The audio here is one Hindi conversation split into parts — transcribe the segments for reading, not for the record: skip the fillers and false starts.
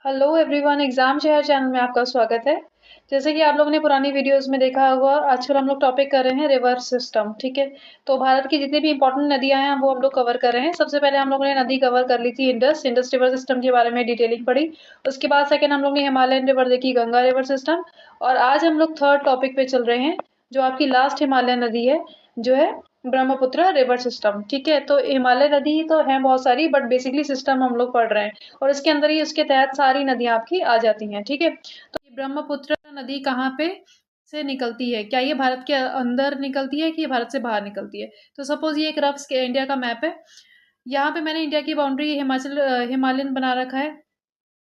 Hello everyone, exam share channel में आपका स्वागत है। जैसे कि आप लोगों ने पुरानी वीडियोस में देखा होगा, आजकल हम लोग टॉपिक कर रहे हैं रिवर सिस्टम। ठीक है, तो भारत की जितनी भी इंपॉर्टेंट नदियां हैं वो हम लोग कवर कर रहे हैं। सबसे पहले हम लोगों ने नदी कवर कर ली थी इंडस रिवर सिस्टम के बारे में डिटेलिंग पढ़ी। उसके बाद सेकंड हम लोग ने हिमालयन रिवर देखी, गंगा रिवर सिस्टम। और आज हम लोग थर्ड टॉपिक पे चल रहे हैं, जो आपकी लास्ट हिमालयन नदी है, जो है ब्रह्मपुत्र रिवर सिस्टम। ठीक है, तो हिमालय नदी तो है बहुत सारी, बट बेसिकली सिस्टम हम लोग पढ़ रहे हैं और इसके अंदर ही उसके तहत सारी नदियां आपकी आ जाती हैं। ठीक है, तो ये ब्रह्मपुत्र नदी कहाँ पे से निकलती है? क्या ये भारत के अंदर निकलती है कि ये भारत से बाहर निकलती है? तो सपोज ये एक रफ इंडिया का मैप है। यहाँ पे मैंने इंडिया की बाउंड्री हिमालयन बना रखा है।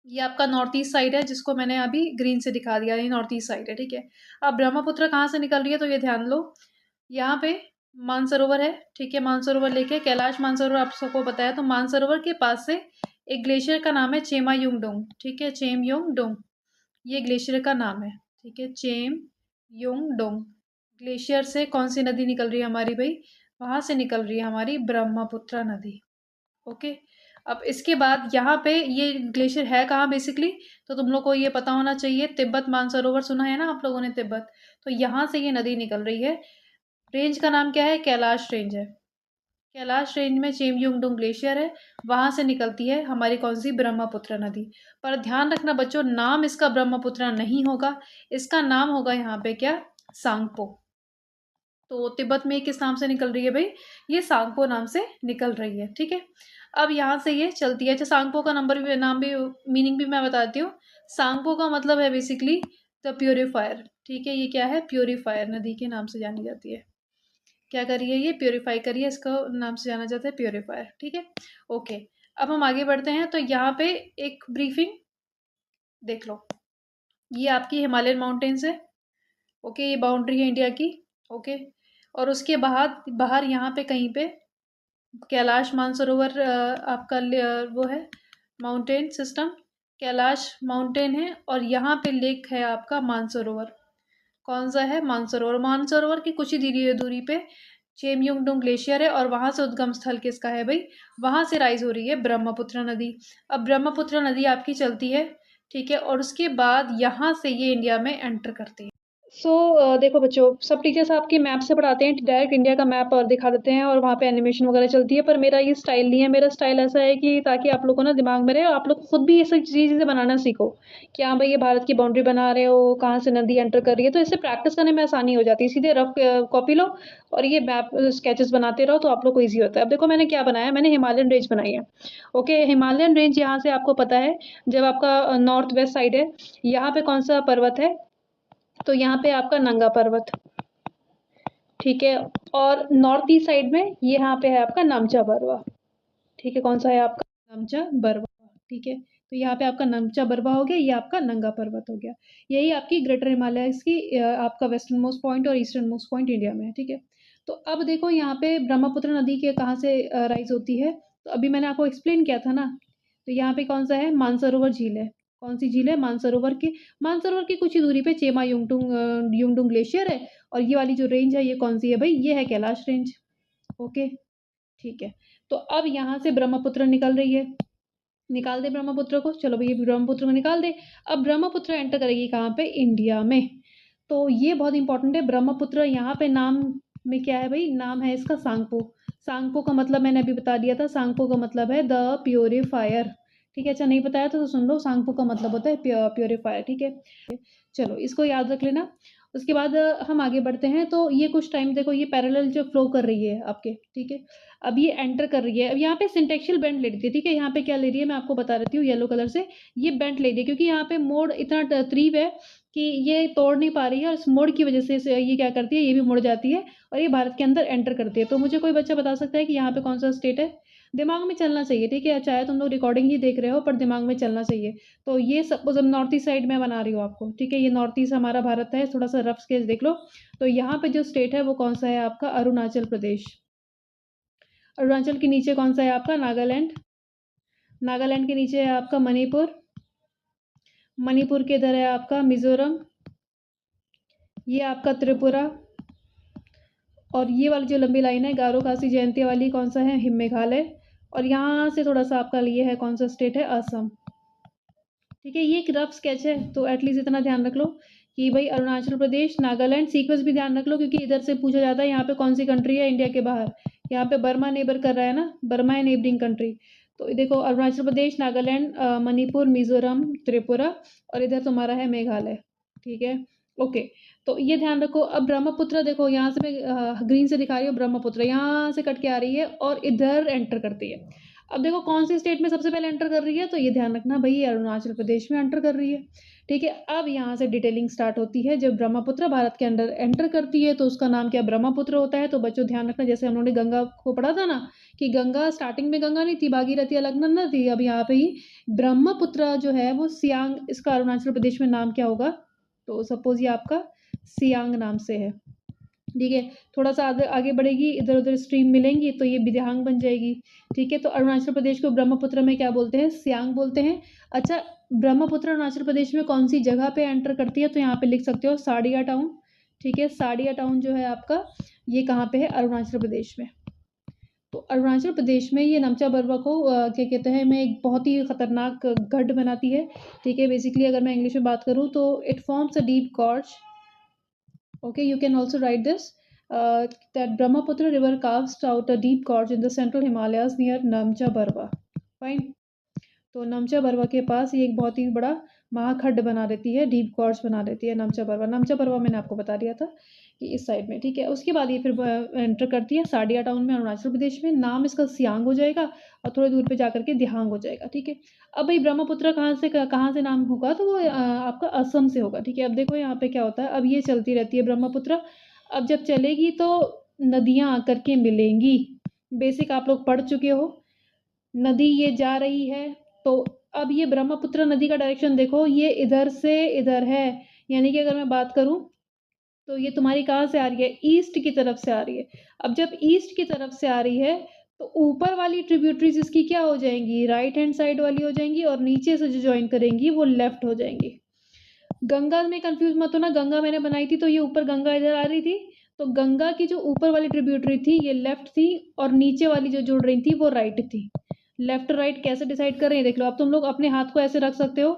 ये आपका नॉर्थ ईस्ट साइड है, जिसको मैंने अभी ग्रीन से दिखा दिया, ये नॉर्थ ईस्ट साइड है। ठीक है, अब ब्रह्मपुत्र कहाँ से निकल रही है तो ये ध्यान लो। यहाँ पे मानसरोवर है। ठीक है, मानसरोवर लेके कैलाश मानसरोवर आप सबको बताया, तो मानसरोवर के पास से एक ग्लेशियर का नाम है चेमा युंगडोंग। ठीक है, चेम योंग डोंग, ये ग्लेशियर का नाम है। ठीक है, चेम योंग डोंग ग्लेशियर से कौन सी नदी निकल रही है हमारी भाई? वहां से निकल रही है हमारी ब्रह्मपुत्र नदी। ओके, अब इसके बाद यहाँ पे ये ग्लेशियर है कहाँ बेसिकली? तो तुम लोग को ये पता होना चाहिए, तिब्बत मानसरोवर सुना है ना आप लोगों ने, तिब्बत। तो यहाँ से ये नदी निकल रही है। रेंज का नाम क्या है? कैलाश रेंज है। कैलाश रेंज में चेमयुंगडुंग ग्लेशियर है, वहां से निकलती है हमारी कौन सी? ब्रह्मपुत्र नदी। पर ध्यान रखना बच्चों, नाम इसका ब्रह्मपुत्र नहीं होगा, इसका नाम होगा यहाँ पे क्या? सांगपो। तो तिब्बत में किस नाम से निकल रही है भाई? ये सांगपो नाम से निकल रही है। ठीक है, अब यहाँ से ये चलती है। अच्छा, सांगपो का नंबर भी, नाम भी, मीनिंग भी मैं बताती हूँ। सांगपो का मतलब है बेसिकली द प्योरीफायर। ठीक है, ये क्या है? प्योरीफायर नदी के नाम से जानी जाती है। क्या करिए? ये प्योरीफाई करिए, इसका नाम से जाना जाता है प्योरीफायर। ठीक है, ओके। अब हम आगे बढ़ते हैं, तो यहाँ पे एक ब्रीफिंग देख लो। ये आपकी हिमालयन माउंटेन्स है। ओके, ये बाउंड्री है इंडिया की। ओके, और उसके बाहर बाहर यहाँ पे कहीं पे कैलाश मानसरोवर आपका वो है माउंटेन सिस्टम। कैलाश माउंटेन है और यहाँ पे लेक है आपका मानसरोवर। कौन सा है? मानसरोवर। मानसरोवर की कुछ ही दूरी पे चेमयुंगडुंग ग्लेशियर है और वहां से उद्गम स्थल किसका है भाई? वहां से राइज हो रही है ब्रह्मपुत्र नदी। अब ब्रह्मपुत्र नदी आपकी चलती है। ठीक है, और उसके बाद यहाँ से ये इंडिया में एंटर करती है। देखो बच्चों, सब टीचर्स आपके मैप से पढ़ाते हैं, डायरेक्ट इंडिया का मैप और दिखा देते हैं और वहाँ पे एनिमेशन वगैरह चलती है, पर मेरा ये स्टाइल नहीं है। मेरा स्टाइल ऐसा है कि ताकि आप लोग को ना दिमाग में रहे और आप लोग खुद भी ये सब चीज़ें बनाना सीखो कि हाँ भाई, ये भारत की बाउंड्री बना रहे हो, कहाँ से नदी एंटर कर रही है, तो इससे प्रैक्टिस करने में आसानी हो जाती है। सीधे रफ कॉपी लो और ये मैप स्केचेस बनाते रहो, तो आप लोग को ईजी होता है। अब देखो मैंने क्या बनाया, मैंने हिमालयन रेंज बनाई है। ओके, हिमालयन रेंज यहाँ से आपको पता है, जब आपका नॉर्थ वेस्ट साइड है, यहाँ पे कौन सा पर्वत है? तो यहाँ पे आपका नंगा पर्वत। ठीक है, और नॉर्थ ईस्ट साइड में ये यहाँ पे है आपका नमचा बरवा। ठीक है, कौन सा है आपका? नमचा बरवा। ठीक है, तो यहाँ पे आपका नमचा बरवा हो गया, ये आपका नंगा पर्वत हो गया। यही आपकी ग्रेटर हिमालयस की आपका वेस्टर्न मोस्ट पॉइंट और ईस्टर्न मोस्ट पॉइंट इंडिया में है। ठीक है, तो अब देखो यहाँ पे ब्रह्मपुत्र नदी के कहाँ से राइज होती है? तो अभी मैंने आपको एक्सप्लेन किया था ना। तो यहाँ पे कौन सा है? मानसरोवर झील है। कौन सी झील है? मानसरोवर की कुछ ही दूरी पे चेमा युंगडुंग युंगडुंग ग्लेशियर है। और ये वाली जो रेंज है, ये कौन सी है भाई? ये है कैलाश रेंज। ओके, ठीक है, तो अब यहाँ से ब्रह्मपुत्र निकल रही है। निकाल दे ब्रह्मपुत्र को, चलो भैया ब्रह्मपुत्र को निकाल दे। अब ब्रह्मपुत्र एंटर करेगी कहाँ पे? इंडिया में। तो ये बहुत इंपॉर्टेंट है। ब्रह्मपुत्र यहाँ पे नाम में क्या है भाई? नाम है इसका सांगपो। सांगपो का मतलब मैंने अभी बता दिया था, सांगपो का मतलब है द प्योरीफायर। ठीक है, अच्छा नहीं बताया तो सुन लो, सांगपो का मतलब होता है प्योरीफायर। ठीक है, चलो इसको याद रख लेना। उसके बाद हम आगे बढ़ते हैं, तो ये कुछ टाइम देखो, ये पैरेलल जो फ्लो कर रही है आपके। ठीक है, अब ये एंटर कर रही है। अब यहाँ पे सिंटेक्शियल बेंड ले रही है। ठीक है, यहाँ पे क्या ले रही है मैं आपको बता देती हूँ, येलो कलर से ये बेंड ले रही है, क्योंकि यहाँ पे मोड़ इतना तीव्र है कि ये तोड़ नहीं पा रही है, और इस मोड़ की वजह से ये क्या करती है? ये भी मुड़ जाती है और ये भारत के अंदर एंटर करती है। तो मुझे कोई बच्चा बता सकता है कि यहाँ पे कौन सा स्टेट है? दिमाग में चलना चाहिए। ठीक है, चाहे तुम लोग रिकॉर्डिंग ही देख रहे हो, पर दिमाग में चलना चाहिए। तो ये सपोज हम नॉर्थ ईस्ट साइड में बना रही हूँ आपको। ठीक है, ये नॉर्थ ईस्ट हमारा भारत है, थोड़ा सा रफ स्केच देख लो। तो यहाँ पे जो स्टेट है वो कौन सा है आपका? अरुणाचल प्रदेश। अरुणाचल के नीचे कौन सा है आपका? नागालैंड। नागालैंड के नीचे है आपका मणिपुर। मणिपुर के इधर है आपका मिजोरम। ये आपका त्रिपुरा। और ये वाली जो लंबी लाइन है गारो खासी जयंती वाली, कौन सा है? मेघालय। और यहाँ से थोड़ा सा आपका लिए है कौन सा स्टेट है? असम। ठीक है, ये एक रफ स्केच है, तो एटलीस्ट इतना ध्यान रख लो कि भाई अरुणाचल प्रदेश, नागालैंड, सीक्वेंस भी ध्यान रख लो क्योंकि इधर से पूछा जाता है यहाँ पे कौन सी कंट्री है इंडिया के बाहर। यहाँ पे बर्मा नेबर कर रहा है ना, बर्मा है नेबरिंग कंट्री। तो देखो अरुणाचल प्रदेश, नागालैंड, मणिपुर, मिजोरम, त्रिपुरा और इधर तुम्हारा है मेघालय। ठीक है, ओके। तो ये ध्यान रखो। अब ब्रह्मपुत्र देखो, यहाँ से मैं ग्रीन से दिखा रही हूँ, ब्रह्मपुत्र यहाँ से कट के आ रही है और इधर एंटर करती है। अब देखो कौन सी स्टेट में सबसे पहले एंटर कर रही है, तो ये ध्यान रखना भाई ये अरुणाचल प्रदेश में एंटर कर रही है। ठीक है, अब यहाँ से डिटेलिंग स्टार्ट होती है। जब ब्रह्मपुत्र भारत के अंदर एंटर करती है तो उसका नाम क्या ब्रह्मपुत्र होता है। तो बच्चों ध्यान रखना, जैसे हम लोगों ने गंगा को पढ़ा था ना कि गंगा स्टार्टिंग में गंगा नहीं थी, भागीरथी अलकनंदा थी। अब यहाँ पे ही ब्रह्मपुत्र जो है वो सियांग, इसका अरुणाचल प्रदेश में नाम क्या होगा, तो सपोज ये आपका सियांग नाम से है। ठीक है, थोड़ा सा आगे बढ़ेगी, इधर उधर स्ट्रीम मिलेंगी तो ये बिदयांग बन जाएगी। ठीक है, तो अरुणाचल प्रदेश को ब्रह्मपुत्र में क्या बोलते हैं, सियांग बोलते हैं। अच्छा, ब्रह्मपुत्र अरुणाचल प्रदेश में कौन सी जगह पे एंटर करती है, तो यहाँ पे लिख सकते हो साड़िया टाउन। ठीक है, साड़िया टाउन जो है आपका, ये कहाँ पे है, अरुणाचल प्रदेश में। तो अरुणाचल प्रदेश में ये नमचा बरवा को क्या कहते हैं, में एक बहुत ही खतरनाक गढ़ बनाती है। ठीक है, बेसिकली अगर मैं इंग्लिश में बात करूँ तो it forms a deep gorge. Okay, you can also write this that Brahmaputra river carves out a deep gorge in the central Himalayas near Namcha Barwa. Fine. तो नमचा बरवा के पास ये एक बहुत ही बड़ा महाखड्ड बना देती है, डीप गॉर्ज बना देती है नमचा बरवा। नमचा बरवा मैंने आपको बता दिया था कि इस साइड में। ठीक है, उसके बाद ये फिर एंटर करती है साड़िया टाउन में, अरुणाचल प्रदेश में। नाम इसका सियांग हो जाएगा और थोड़ी दूर पे जाकर के दिहांग हो जाएगा। ठीक है, अब भाई ब्रह्मपुत्र कहाँ से नाम होगा, तो वो आपका असम से होगा। ठीक है, अब देखो यहाँ पे क्या होता है, अब ये चलती रहती है ब्रह्मपुत्र। अब जब चलेगी तो नदियाँ आकर के मिलेंगी। बेसिक आप लोग पढ़ चुके हो, नदी ये जा रही है तो अब ये ब्रह्मपुत्र नदी का डायरेक्शन देखो, ये इधर से इधर है। यानी कि अगर मैं बात करूं तो ये तुम्हारी कहाँ से आ रही है, ईस्ट की तरफ से आ रही है। अब जब ईस्ट की तरफ से आ रही है तो ऊपर वाली ट्रिब्यूटरीज इसकी क्या हो जाएंगी, राइट हैंड साइड वाली हो जाएंगी और नीचे से जो ज्वाइन करेंगी वो लेफ्ट हो जाएंगी। गंगा में कंफ्यूज मत होना, गंगा मैंने बनाई थी तो ये ऊपर गंगा इधर आ रही थी, तो गंगा की जो ऊपर वाली ट्रिब्यूटरी थी ये लेफ्ट थी और नीचे वाली जो जुड़ रही थी वो राइट थी। लेफ्ट राइट कैसे डिसाइड कर रहे हैं देख लो। अब तुम लोग अपने हाथ को ऐसे रख सकते हो।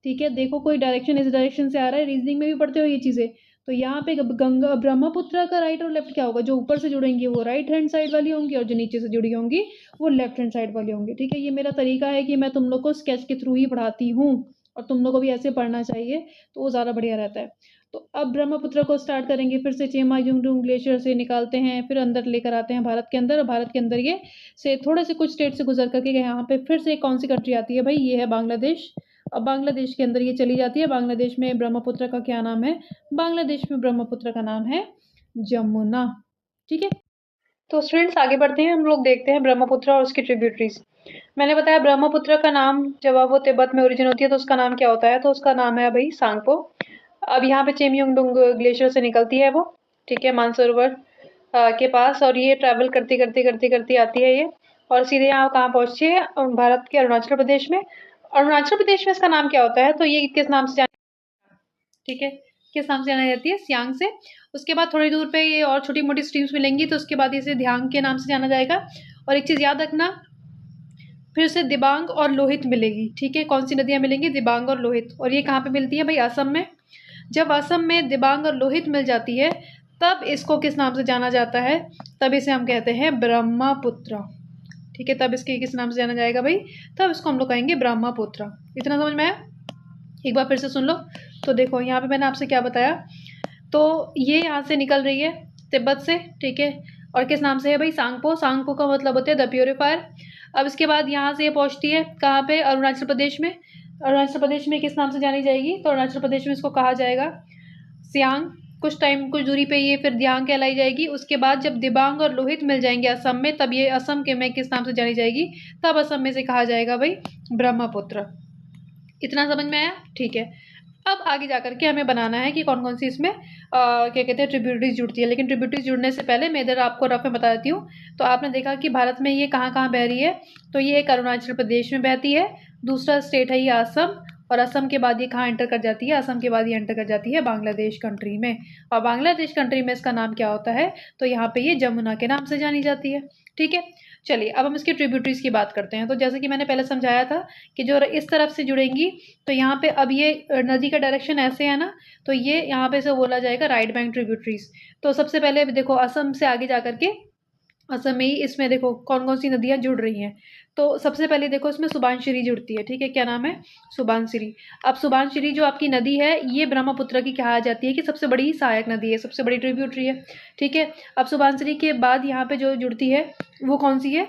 ठीक है, देखो कोई डायरेक्शन इस डायरेक्शन से आ रहा है, रीजनिंग में भी पढ़ते हो ये चीज़ें। तो यहाँ पे गंगा ब्रह्मपुत्र का राइट और लेफ्ट क्या होगा, जो ऊपर से जुड़ेंगी वो राइट हैंड साइड वाली होंगी और जो नीचे से जुड़ी होंगी वो लेफ्ट हैंड साइड वाली होंगी। ठीक है, ये मेरा तरीका है कि मैं तुम लोग को स्केच के थ्रू ही पढ़ाती हूँ और तुम लोग को भी ऐसे पढ़ना चाहिए, तो वो ज़्यादा बढ़िया रहता है। तो अब ब्रह्मपुत्र को स्टार्ट करेंगे, फिर से चेमायुंगडुंग ग्लेशियर से निकालते हैं, फिर अंदर लेकर आते हैं भारत के अंदर। और भारत के अंदर ये से थोड़े से कुछ स्टेट से गुजर करके यहाँ पे फिर से कौन सी कंट्री आती है भाई, ये है बांग्लादेश। अब बांग्लादेश के अंदर ये चली जाती है। बांग्लादेश में ब्रह्मपुत्र का क्या नाम है, बांग्लादेश में ब्रह्मपुत्र का नाम है जमुना। ठीक है, तो स्टूडेंट्स आगे बढ़ते हैं, हम लोग देखते हैं ब्रह्मपुत्र और उसकी ट्रिब्यूटरीज। मैंने बताया ब्रह्मपुत्र का नाम जब वो तिब्बत में ओरिजिन होती है तो उसका नाम क्या होता है, तो उसका नाम है भाई सांगपो। अब यहाँ पे चेमयुंगडुंग ग्लेशियर से निकलती है वो। ठीक है, मानसरोवर के पास, और ये ट्रैवल करती करती करती करती आती है ये, और सीधे यहाँ कहाँ पहुँचती है, भारत के अरुणाचल प्रदेश में। अरुणाचल प्रदेश में इसका नाम क्या होता है, तो ये किस नाम से जाना, ठीक है, किस नाम से जानी जाती है, सियांग से। उसके बाद थोड़ी दूर पे ये और छोटी मोटी स्ट्रीम्स मिलेंगी तो उसके बाद इसे ध्यांग के नाम से जाना जाएगा। और एक चीज़ याद रखना, फिर से दिबांग और लोहित मिलेगी। ठीक है, कौन सी नदियाँ मिलेंगी, दिबांग और लोहित। और ये कहाँ पे मिलती है भाई, असम में। जब असम में दिबांग और लोहित मिल जाती है तब इसको किस नाम से जाना जाता है, तब इसे हम कहते हैं ब्रह्मपुत्र। ठीक है, तब इसके किस नाम से जाना जाएगा भाई, तब इसको हम लोग कहेंगे ब्रह्मपुत्र। इतना समझ में आया, एक बार फिर से सुन लो। तो देखो यहाँ पे मैंने आपसे क्या बताया, तो ये यहाँ से निकल रही है तिब्बत से। ठीक है, और किस नाम से है भाई, सांगपो। सांगपो का मतलब होता है द प्योरीफायर। अब इसके बाद यहाँ से ये पहुँचती है कहाँ पे, अरुणाचल प्रदेश में। अरुणाचल प्रदेश में किस नाम से जानी जाएगी, तो अरुणाचल प्रदेश में इसको कहा जाएगा सियांग। कुछ दूरी पे ये फिर दियांग कहलाई जाएगी। उसके बाद जब दिबांग और लोहित मिल जाएंगे असम में, तब ये असम के में किस नाम से जानी जाएगी, तब असम में से कहा जाएगा भाई ब्रह्मपुत्र। इतना समझ में आया, ठीक है। अब आगे जाकर के हमें बनाना है कि कौन कौन सी इसमें क्या कहते हैं ट्रिब्यूटरीज जुड़ती है। लेकिन ट्रिब्यूटरीज जुड़ने से पहले मैं इधर आपको रफ में बता देती हूँ। तो आपने देखा कि भारत में ये कहाँ कहाँ बह रही है, तो ये एक अरुणाचल प्रदेश में बहती है, दूसरा स्टेट है ये असम, और असम के बाद ये कहाँ एंटर कर जाती है, असम के बाद ये एंटर कर जाती है बांग्लादेश कंट्री में। और बांग्लादेश कंट्री में इसका नाम क्या होता है, तो यहाँ पे ये जमुना के नाम से जानी जाती है। ठीक है, चलिए अब हम इसकी ट्रिब्यूटरीज की बात करते हैं। तो जैसे कि मैंने पहले समझाया था कि जो इस तरफ से जुड़ेंगी, तो यहाँ पे अब ये नदी का डायरेक्शन ऐसे है ना, तो ये यहाँ पे से बोला जाएगा राइट बैंक ट्रिब्यूटरीज। तो सबसे पहले देखो असम से आगे जा करके, असम में ही इसमें देखो कौन कौन सी नदियाँ जुड़ रही हैं। तो सबसे पहले देखो इसमें सुबानसिरी जुड़ती है, ठीक है, क्या नाम है, सुबानसिरी। अब सुबानसिरी जो आपकी नदी है ये ब्रह्मपुत्र की कहा जाती है कि सबसे बड़ी सहायक नदी है, सबसे बड़ी ट्रिब्यूटरी है, ठीक है। अब सुबानसिरी के बाद यहाँ पे जो जुड़ती है वो कौन सी है,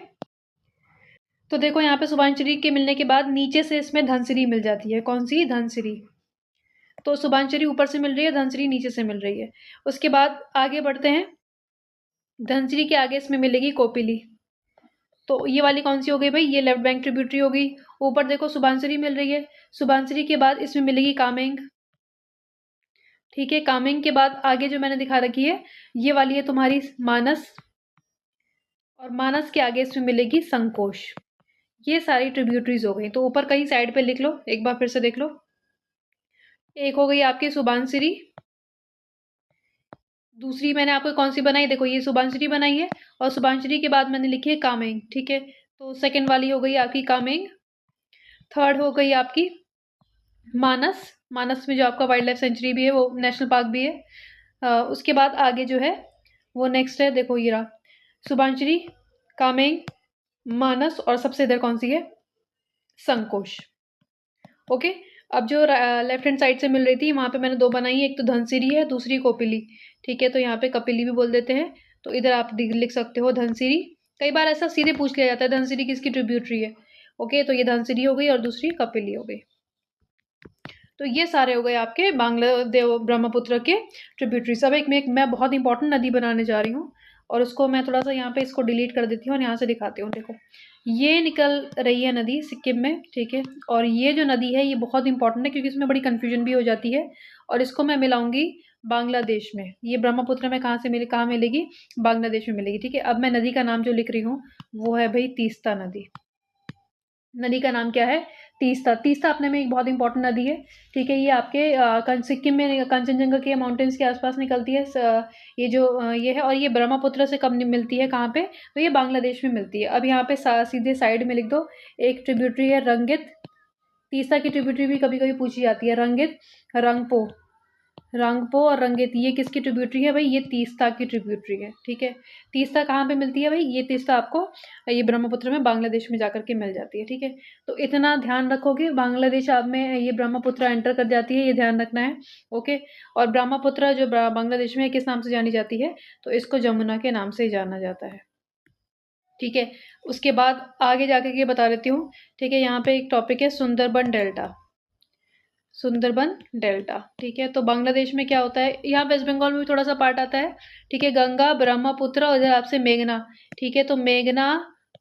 तो देखो यहाँ पे सुबानसिरी के मिलने के बाद नीचे से इसमें धनसिरी मिल जाती है, कौन सी, धनसिरी। तो सुबानसिरी ऊपर से मिल रही है, धनसिरी नीचे से मिल रही है। उसके बाद आगे बढ़ते हैं, धनसिरी के आगे इसमें मिलेगी कोपिली। तो ये वाली कौन सी हो गई भाई, ये लेफ्ट बैंक ट्रिब्यूटरी हो गई। ऊपर देखो सुबानसिरी मिल रही है, सुबानसिरी के बाद इसमें मिलेगी कामेंग, ठीक है। कामेंग के बाद आगे जो मैंने दिखा रखी है ये वाली है तुम्हारी मानस, और मानस के आगे इसमें मिलेगी संकोश। ये सारी ट्रिब्यूटरीज हो गई। तो ऊपर कहीं साइड पे लिख लो, एक बार फिर से देख लो। एक हो गई आपकी सुबानसिरी, दूसरी मैंने आपको कौन सी बनाई, देखो ये सुबानसिरी बनाई है, और सुबानसिरी के बाद मैंने लिखी है कामेंग, ठीक है। तो सेकंड वाली हो गई आपकी कामेंग। थर्ड हो गई आपकी मानस, मानस में जो आपका वाइल्ड लाइफ सेंचुरी भी है, वो नेशनल पार्क भी है। उसके बाद आगे जो है वो नेक्स्ट है, देखो ये रहा सुबानसिरी, कामेंग, मानस, और सबसे इधर कौन सी है, संकोश। ओके। अब जो लेफ्ट हैंड साइड से मिल रही थी वहां पे मैंने दो बनाई है, एक तो धनसिरी है, दूसरी कोपिली, ठीक है। तो यहाँ पे कपिली भी बोल देते हैं, तो इधर आप लिख सकते हो धनसिरी। कई बार ऐसा सीधे पूछ लिया जाता है धनसिरी किसकी ट्रिब्यूटरी है। ओके, तो ये धनसिरी हो गई और दूसरी कपिली हो गई। तो ये सारे हो गए आपके बांग्लादेव ब्रह्मपुत्र के ट्रिब्यूटरीज। अब एक मैं बहुत इंपॉर्टेंट नदी बनाने जा रही हूँ, और उसको मैं थोड़ा सा यहाँ पे इसको डिलीट कर देती हूँ और यहाँ से दिखाती हूँ। देखो ये निकल रही है नदी सिक्किम में, ठीक है। और ये जो नदी है ये बहुत इंपॉर्टेंट है क्योंकि इसमें बड़ी कन्फ्यूजन भी हो जाती है, और इसको मैं मिलाऊंगी बांग्लादेश में। ये ब्रह्मपुत्र में कहाँ मिलेगी, बांग्लादेश में मिलेगी, ठीक है। अब मैं नदी का नाम जो लिख रही हूँ वो है भाई तीस्ता नदी। नदी का नाम क्या है, तीस्ता। तीस्ता अपने में एक बहुत इंपॉर्टेंट नदी है, ठीक है। ये आपके सिक्किम में कंचनजंगा के माउंटेन्स के आसपास निकलती है। ये जो ये है, और ये ब्रह्मपुत्र से कब मिलती है, कहाँ पे, तो ये बांग्लादेश में मिलती है। अब यहाँ पे सीधे साइड में लिख दो, एक ट्रिब्यूटरी है रंगित। तीस्ता की ट्रिब्यूटरी भी कभी कभी पूछी जाती है, रंगित, रंगपो, रंगपो और रंगित, ये किसकी ट्रिब्यूटरी है भाई, ये तीस्ता की ट्रिब्यूटरी है, ठीक है। तीस्ता कहाँ पे मिलती है भाई, ये तीस्ता आपको ये ब्रह्मपुत्र में बांग्लादेश में जाकर के मिल जाती है, ठीक है। तो इतना ध्यान रखोगे, बांग्लादेश आप में ये ब्रह्मपुत्र एंटर कर जाती है, ये ध्यान रखना है। ओके। और ब्रह्मपुत्र जो बांग्लादेश में किस नाम से जानी जाती है, तो इसको जमुना के नाम से ही जाना जाता है, ठीक है। उसके बाद आगे जाकर के बता देती हूँ, ठीक है। यहाँ पे एक टॉपिक है सुंदरबन डेल्टा, सुंदरबन डेल्टा, ठीक है। तो बांग्लादेश में क्या होता है, यहाँ वेस्ट बंगाल में भी थोड़ा सा पार्ट आता है, ठीक है। गंगा, ब्रह्मपुत्र और इधर आपसे मेघना, ठीक है। तो मेघना,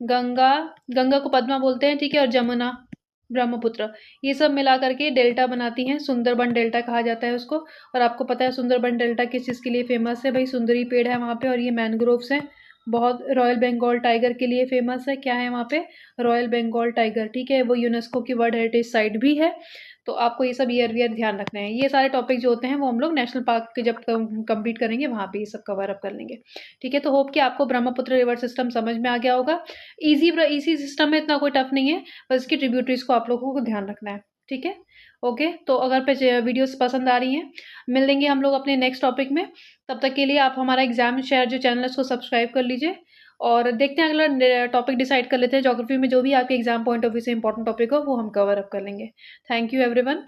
गंगा, गंगा को पद्मा बोलते हैं, ठीक है, और जमुना, ब्रह्मपुत्र, ये सब मिला करके डेल्टा बनाती हैं, सुंदरबन डेल्टा कहा जाता है उसको। और आपको पता है सुंदरबन डेल्टा किस चीज़ के लिए फेमस है भाई, सुंदरी पेड़ है वहाँ पे, और ये मैनग्रोव्स हैं बहुत। रॉयल बंगाल टाइगर के लिए फेमस है, क्या है वहाँ पे, रॉयल बंगाल टाइगर, ठीक है। वो यूनेस्को की वर्ल्ड हेरिटेज साइट भी है। तो आपको ये सब ईयर वियर ध्यान रखना है। ये सारे टॉपिक जो होते हैं वो हम लोग नेशनल पार्क के जब कंप्लीट करेंगे वहाँ पे ये सब कवर अप कर लेंगे, ठीक है। तो होप कि आपको ब्रह्मपुत्र रिवर सिस्टम समझ में आ गया होगा। इजी सिस्टम में, इतना कोई टफ नहीं है, बस इसकी ट्रिब्यूटरीज को आप लोगों को ध्यान रखना है, ठीक है। ओके, तो अगर वीडियोस पसंद आ रही हैं, मिल लेंगे हम लोग अपने नेक्स्ट टॉपिक में। तब तक के लिए आप हमारा एग्जाम शेयर जो चैनल है उसको सब्सक्राइब कर लीजिए, और देखते हैं अगला टॉपिक डिसाइड कर लेते हैं। ज्योग्राफी में जो भी आपके एग्जाम पॉइंट ऑफ व्यू से इंपॉर्टेंट टॉपिक हो वो हम कवर अप कर लेंगे। Thank you everyone.